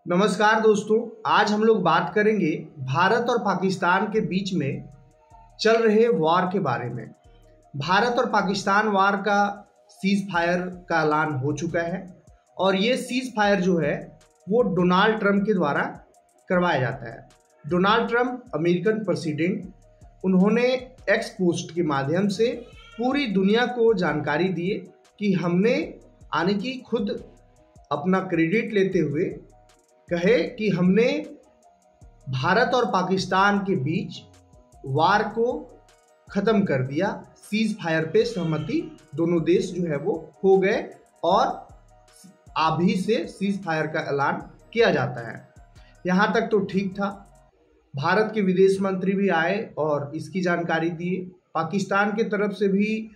नमस्कार दोस्तों, आज हम लोग बात करेंगे भारत और पाकिस्तान के बीच में चल रहे वॉर के बारे में। भारत और पाकिस्तान वॉर का सीज फायर का ऐलान हो चुका है और ये सीज फायर जो है वो डोनाल्ड ट्रंप के द्वारा करवाया जाता है। डोनाल्ड ट्रंप अमेरिकन प्रेसिडेंट, उन्होंने एक्स पोस्ट के माध्यम से पूरी दुनिया को जानकारी दिए कि हमने आने की खुद अपना क्रेडिट लेते हुए कहे कि हमने भारत और पाकिस्तान के बीच वार को ख़त्म कर दिया। सीज फायर पे सहमति दोनों देश जो है वो हो गए और अभी से सीज फायर का ऐलान किया जाता है। यहाँ तक तो ठीक था। भारत के विदेश मंत्री भी आए और इसकी जानकारी दिए। पाकिस्तान की तरफ से भी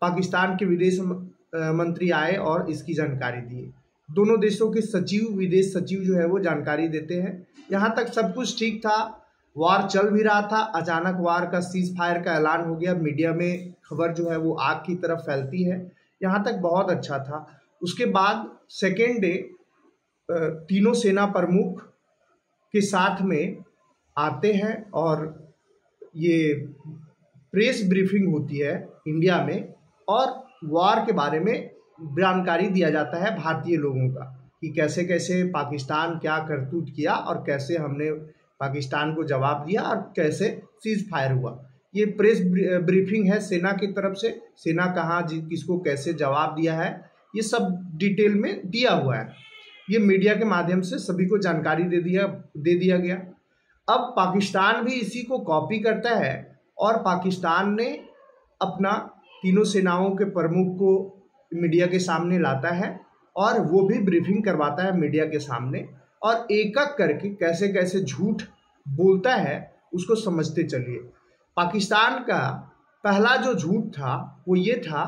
पाकिस्तान के विदेश मंत्री आए और इसकी जानकारी दिए। दोनों देशों के सचिव, विदेश सचिव जो है वो जानकारी देते हैं। यहाँ तक सब कुछ ठीक था, वार चल भी रहा था। अचानक वार का सीज फायर का ऐलान हो गया। मीडिया में खबर जो है वो आग की तरफ फैलती है। यहाँ तक बहुत अच्छा था। उसके बाद सेकेंड डे तीनों सेना प्रमुख के साथ में आते हैं और ये प्रेस ब्रीफिंग होती है इंडिया में और वार के बारे में जानकारी दिया जाता है भारतीय लोगों का कि कैसे कैसे पाकिस्तान क्या करतूत किया और कैसे हमने पाकिस्तान को जवाब दिया और कैसे सीज फायर हुआ। ये प्रेस ब्रीफिंग है सेना की तरफ से। सेना कहाँ किसको कैसे जवाब दिया है ये सब डिटेल में दिया हुआ है। ये मीडिया के माध्यम से सभी को जानकारी दे दिया गया। अब पाकिस्तान भी इसी को कॉपी करता है और पाकिस्तान ने अपना तीनों सेनाओं के प्रमुख को मीडिया के सामने लाता है और वो भी ब्रीफिंग करवाता है मीडिया के सामने और एक एक करके कैसे कैसे झूठ बोलता है उसको समझते चलिए। पाकिस्तान का पहला जो झूठ था वो ये था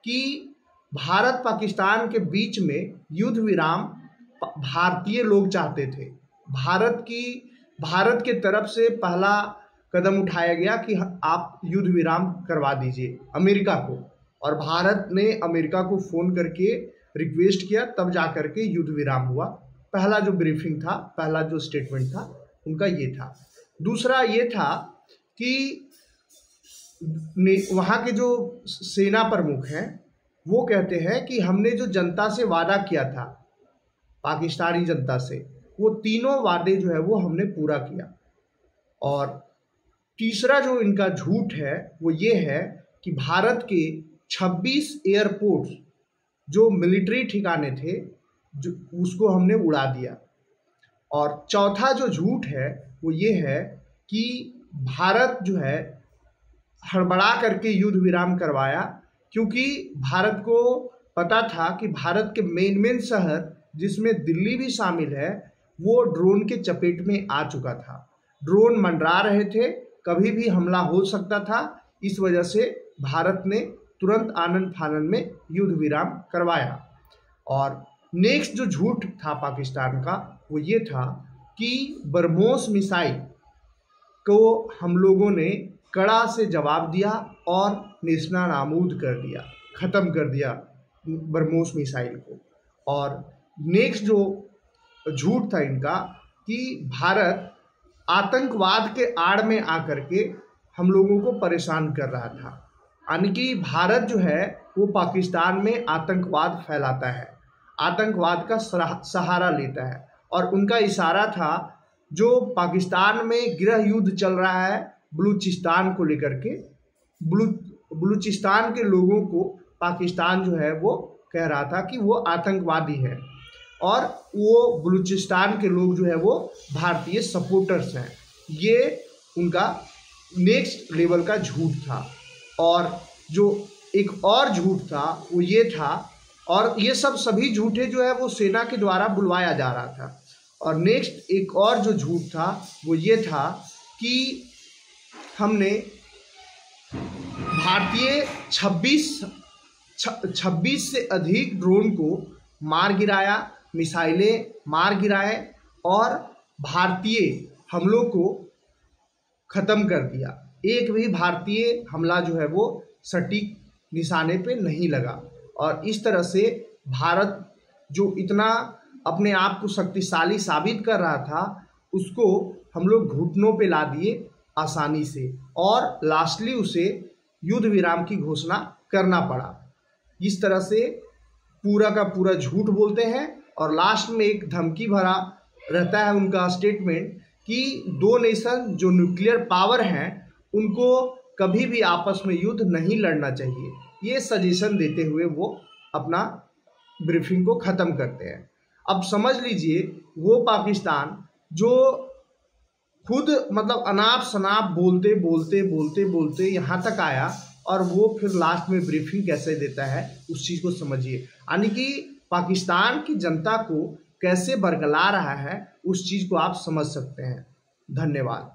कि भारत पाकिस्तान के बीच में युद्ध विराम भारतीय लोग चाहते थे। भारत के तरफ से पहला कदम उठाया गया कि आप युद्ध विराम करवा दीजिए अमेरिका को, और भारत ने अमेरिका को फ़ोन करके रिक्वेस्ट किया, तब जा कर के युद्ध विराम हुआ। पहला जो ब्रीफिंग था, पहला जो स्टेटमेंट था उनका ये था। दूसरा ये था कि वहाँ के जो सेना प्रमुख हैं वो कहते हैं कि हमने जो जनता से वादा किया था, पाकिस्तानी जनता से, वो तीनों वादे जो है वो हमने पूरा किया। और तीसरा जो इनका झूठ है वो ये है कि भारत के 26 एयरपोर्ट्स जो मिलिट्री ठिकाने थे जो उसको हमने उड़ा दिया। और चौथा जो झूठ है वो ये है कि भारत जो है हड़बड़ा करके युद्ध विराम करवाया, क्योंकि भारत को पता था कि भारत के मेन शहर जिसमें दिल्ली भी शामिल है वो ड्रोन के चपेट में आ चुका था। ड्रोन मंडरा रहे थे, कभी भी हमला हो सकता था। इस वजह से भारत ने तुरंत आनन फानन में युद्ध विराम करवाया। और नेक्स्ट जो झूठ था पाकिस्तान का वो ये था कि ब्रह्मोस मिसाइल को हम लोगों ने कड़ा से जवाब दिया और नेस्ता नाबूद कर दिया, ख़त्म कर दिया ब्रह्मोस मिसाइल को। और नेक्स्ट जो झूठ था इनका कि भारत आतंकवाद के आड़ में आकर के हम लोगों को परेशान कर रहा था। यानी कि भारत जो है वो पाकिस्तान में आतंकवाद फैलाता है, आतंकवाद का सहारा लेता है। और उनका इशारा था जो पाकिस्तान में गृह युद्ध चल रहा है बलूचिस्तान को लेकर के, बलूचिस्तान के लोगों को पाकिस्तान जो है वो कह रहा था कि वो आतंकवादी है और वो बलूचिस्तान के लोग जो है वो भारतीय सपोर्टर्स हैं। ये उनका नेक्स्ट लेवल का झूठ था। और जो एक और झूठ था वो ये था, और ये सभी झूठे जो है वो सेना के द्वारा बुलवाया जा रहा था। और नेक्स्ट एक और जो झूठ था वो ये था कि हमने भारतीय 26 से अधिक ड्रोन को मार गिराया, मिसाइलें मार गिराए और भारतीय हमलों को ख़त्म कर दिया। एक भी भारतीय हमला जो है वो सटीक निशाने पे नहीं लगा। और इस तरह से भारत जो इतना अपने आप को शक्तिशाली साबित कर रहा था, उसको हम लोग घुटनों पे ला दिए आसानी से, और लास्टली उसे युद्ध विराम की घोषणा करना पड़ा। इस तरह से पूरा का पूरा झूठ बोलते हैं और लास्ट में एक धमकी भरा रहता है उनका स्टेटमेंट कि दो नेशन जो न्यूक्लियर पावर हैं उनको कभी भी आपस में युद्ध नहीं लड़ना चाहिए। ये सजेशन देते हुए वो अपना ब्रीफिंग को ख़त्म करते हैं। अब समझ लीजिए वो पाकिस्तान जो खुद मतलब अनाप शनाप बोलते बोलते बोलते बोलते यहाँ तक आया, और वो फिर लास्ट में ब्रीफिंग कैसे देता है उस चीज़ को समझिए। यानी कि पाकिस्तान की जनता को कैसे बरगला रहा है उस चीज़ को आप समझ सकते हैं। धन्यवाद।